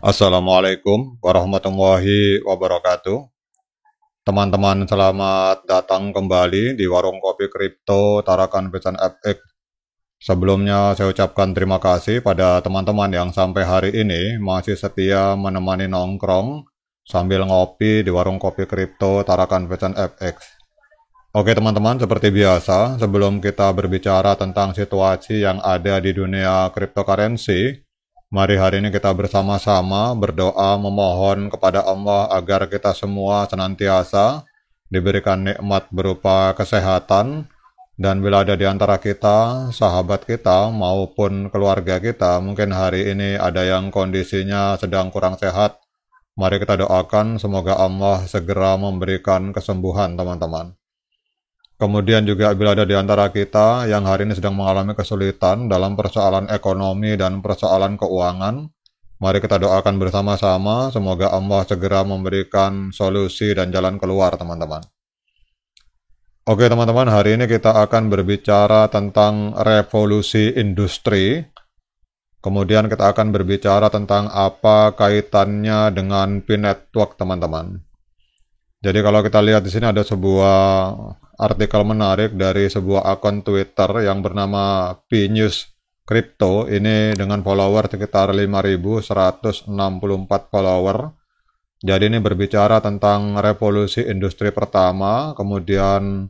Assalamualaikum warahmatullahi wabarakatuh. Teman-teman, selamat datang kembali di Warung Kopi Kripto Tarakan Pesan FX. Sebelumnya saya ucapkan terima kasih pada teman-teman yang sampai hari ini masih setia menemani nongkrong sambil ngopi di Warung Kopi Kripto Tarakan Pesan FX. Oke teman-teman, seperti biasa, sebelum kita berbicara tentang situasi yang ada di dunia cryptocurrency, mari hari ini kita bersama-sama berdoa memohon kepada Allah agar kita semua senantiasa diberikan nikmat berupa kesehatan, dan bila ada di antara kita, sahabat kita maupun keluarga kita, mungkin hari ini ada yang kondisinya sedang kurang sehat, mari kita doakan semoga Allah segera memberikan kesembuhan teman-teman. Kemudian juga bila ada di antara kita yang hari ini sedang mengalami kesulitan dalam persoalan ekonomi dan persoalan keuangan, mari kita doakan bersama-sama semoga Allah segera memberikan solusi dan jalan keluar teman-teman. Oke teman-teman, hari ini kita akan berbicara tentang revolusi industri. Kemudian kita akan berbicara tentang apa kaitannya dengan P-Network teman-teman. Jadi kalau kita lihat di sini ada sebuah artikel menarik dari sebuah akun Twitter yang bernama P-News Crypto. Ini dengan follower sekitar 5.164 follower. Jadi ini berbicara tentang revolusi industri pertama, kemudian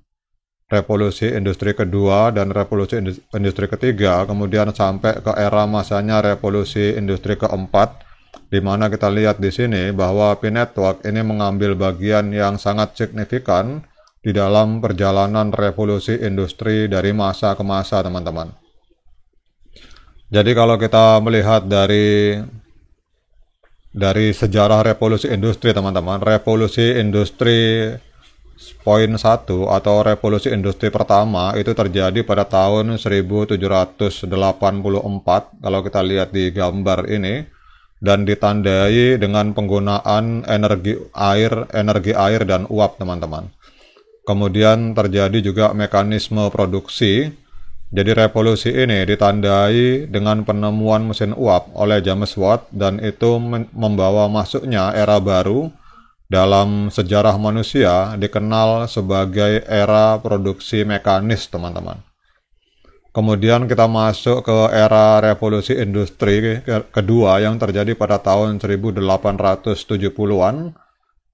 revolusi industri kedua, dan revolusi industri ketiga, kemudian sampai ke era masanya revolusi industri keempat, di mana kita lihat di sini bahwa P-Network ini mengambil bagian yang sangat signifikan di dalam perjalanan revolusi industri dari masa ke masa teman-teman. Jadi kalau kita melihat dari sejarah revolusi industri teman-teman, revolusi industri poin 1 atau revolusi industri pertama itu terjadi pada tahun 1784 kalau kita lihat di gambar ini, dan ditandai dengan penggunaan energi air dan uap teman-teman. Kemudian terjadi juga mekanisme produksi. Jadi revolusi ini ditandai dengan penemuan mesin uap oleh James Watt, dan itu membawa masuknya era baru dalam sejarah manusia dikenal sebagai era produksi mekanis teman-teman. Kemudian kita masuk ke era revolusi industri kedua yang terjadi pada tahun 1870-an.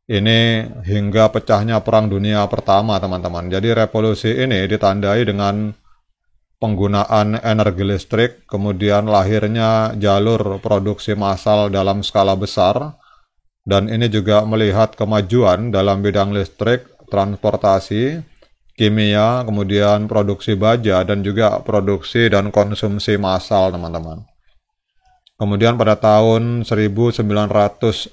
Ini hingga pecahnya Perang Dunia Pertama teman-teman. Jadi revolusi ini ditandai dengan penggunaan energi listrik, kemudian lahirnya jalur produksi massal dalam skala besar, dan ini juga melihat kemajuan dalam bidang listrik, transportasi, kimia, kemudian produksi baja, dan juga produksi dan konsumsi massal teman-teman. Kemudian pada tahun 1969,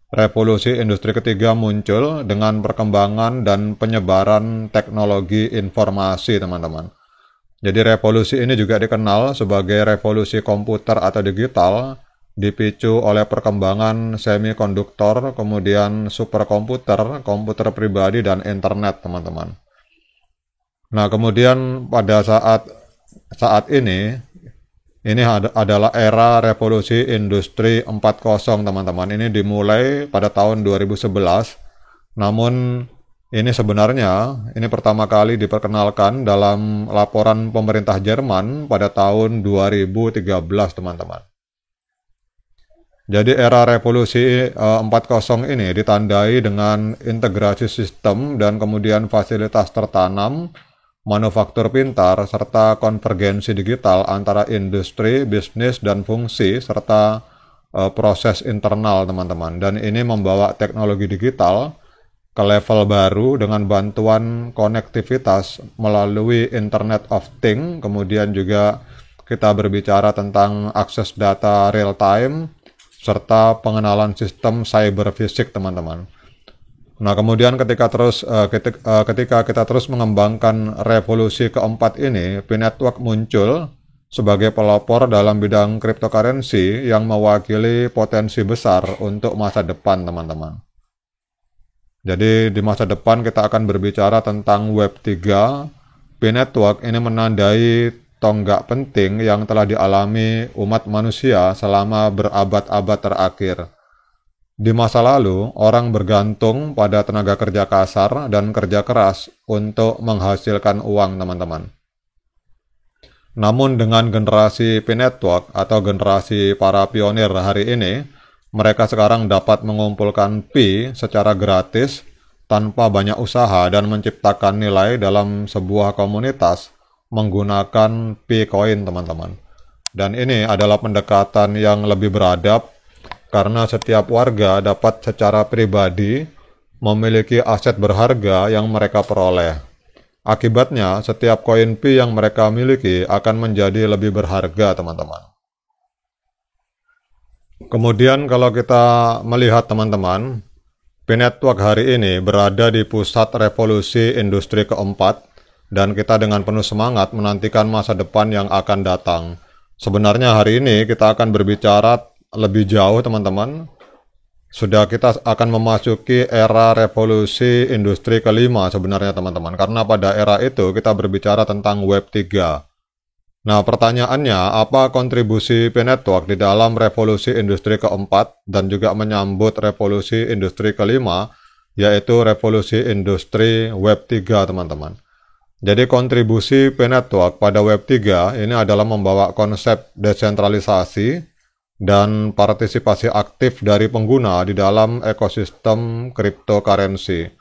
revolusi industri ketiga muncul dengan perkembangan dan penyebaran teknologi informasi teman-teman. Jadi revolusi ini juga dikenal sebagai revolusi komputer atau digital, dipicu oleh perkembangan semikonduktor, kemudian superkomputer, komputer pribadi, dan internet teman-teman. Nah kemudian pada saat ini adalah era revolusi industri 4.0 teman-teman. Ini dimulai pada tahun 2011. Namun ini sebenarnya pertama kali diperkenalkan dalam laporan pemerintah Jerman pada tahun 2013 teman-teman. Jadi era revolusi 4.0 ini ditandai dengan integrasi sistem dan kemudian fasilitas tertanam, manufaktur pintar, serta konvergensi digital antara industri, bisnis, dan fungsi, serta proses internal teman-teman. Dan ini membawa teknologi digital ke level baru dengan bantuan konektivitas melalui Internet of Things. Kemudian juga kita berbicara tentang akses data real time, serta pengenalan sistem cyber fisik teman-teman. Nah kemudian ketika kita terus mengembangkan revolusi keempat ini, P-Network muncul sebagai pelopor dalam bidang cryptocurrency yang mewakili potensi besar untuk masa depan teman-teman. Jadi di masa depan kita akan berbicara tentang Web 3. P-Network ini menandai tonggak penting yang telah dialami umat manusia selama berabad-abad terakhir. Di masa lalu, orang bergantung pada tenaga kerja kasar dan kerja keras untuk menghasilkan uang, teman-teman. Namun dengan generasi P-Network atau generasi para pionir hari ini, mereka sekarang dapat mengumpulkan Pi secara gratis tanpa banyak usaha dan menciptakan nilai dalam sebuah komunitas menggunakan Pi-Coin, teman-teman. Dan ini adalah pendekatan yang lebih beradab karena setiap warga dapat secara pribadi memiliki aset berharga yang mereka peroleh. Akibatnya, setiap koin Pi yang mereka miliki akan menjadi lebih berharga, teman-teman. Kemudian kalau kita melihat, teman-teman, P-Network hari ini berada di pusat revolusi industri keempat, dan kita dengan penuh semangat menantikan masa depan yang akan datang. Sebenarnya hari ini kita akan berbicara lebih jauh, teman-teman. Kita akan memasuki era revolusi industri kelima sebenarnya, teman-teman. Karena pada era itu kita berbicara tentang Web 3. Nah, pertanyaannya, apa kontribusi P-Network di dalam revolusi industri keempat dan juga menyambut revolusi industri kelima, yaitu revolusi industri Web 3, teman-teman. Jadi kontribusi P-Network pada Web 3 ini adalah membawa konsep desentralisasi dan partisipasi aktif dari pengguna di dalam ekosistem cryptocurrency.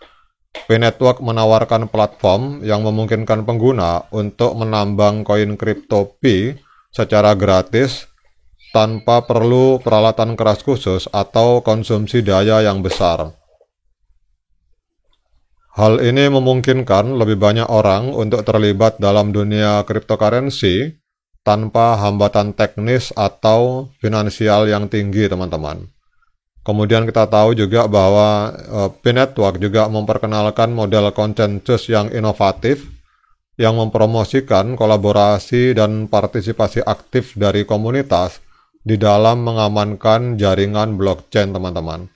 P-Network menawarkan platform yang memungkinkan pengguna untuk menambang koin kripto Pi secara gratis tanpa perlu peralatan keras khusus atau konsumsi daya yang besar. Hal ini memungkinkan lebih banyak orang untuk terlibat dalam dunia cryptocurrency tanpa hambatan teknis atau finansial yang tinggi, teman-teman. Kemudian kita tahu juga bahwa P-Network juga memperkenalkan model konsensus yang inovatif yang mempromosikan kolaborasi dan partisipasi aktif dari komunitas di dalam mengamankan jaringan blockchain, teman-teman.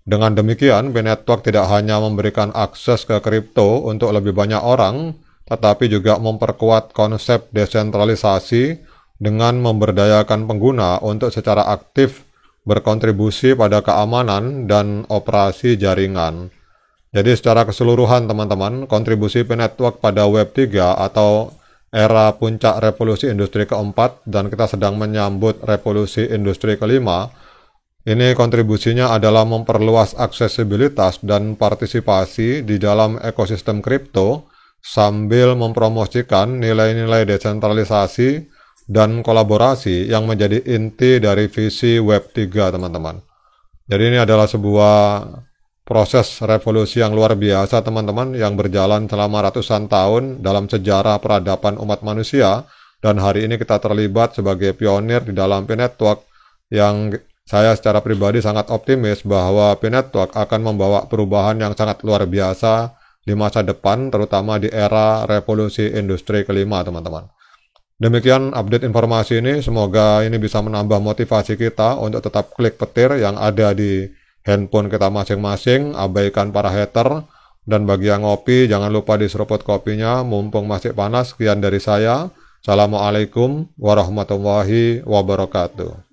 Dengan demikian, P-Network tidak hanya memberikan akses ke kripto untuk lebih banyak orang, tetapi juga memperkuat konsep desentralisasi dengan memberdayakan pengguna untuk secara aktif berkontribusi pada keamanan dan operasi jaringan. Jadi secara keseluruhan, teman-teman, kontribusi P-Network pada Web 3 atau era puncak revolusi industri keempat, dan kita sedang menyambut revolusi industri kelima, ini kontribusinya adalah memperluas aksesibilitas dan partisipasi di dalam ekosistem kripto, sambil mempromosikan nilai-nilai desentralisasi dan kolaborasi yang menjadi inti dari visi Web 3, teman-teman. Jadi ini adalah sebuah proses revolusi yang luar biasa, teman-teman, yang berjalan selama ratusan tahun dalam sejarah peradaban umat manusia, dan hari ini kita terlibat sebagai pionir di dalam P-Network, yang saya secara pribadi sangat optimis bahwa P-Network akan membawa perubahan yang sangat luar biasa di masa depan, terutama di era revolusi industri kelima, teman-teman. Demikian update informasi ini, semoga ini bisa menambah motivasi kita untuk tetap klik petir yang ada di handphone kita masing-masing, abaikan para hater, dan bagi yang ngopi, jangan lupa diseruput kopinya, mumpung masih panas. Sekian dari saya, Assalamualaikum warahmatullahi wabarakatuh.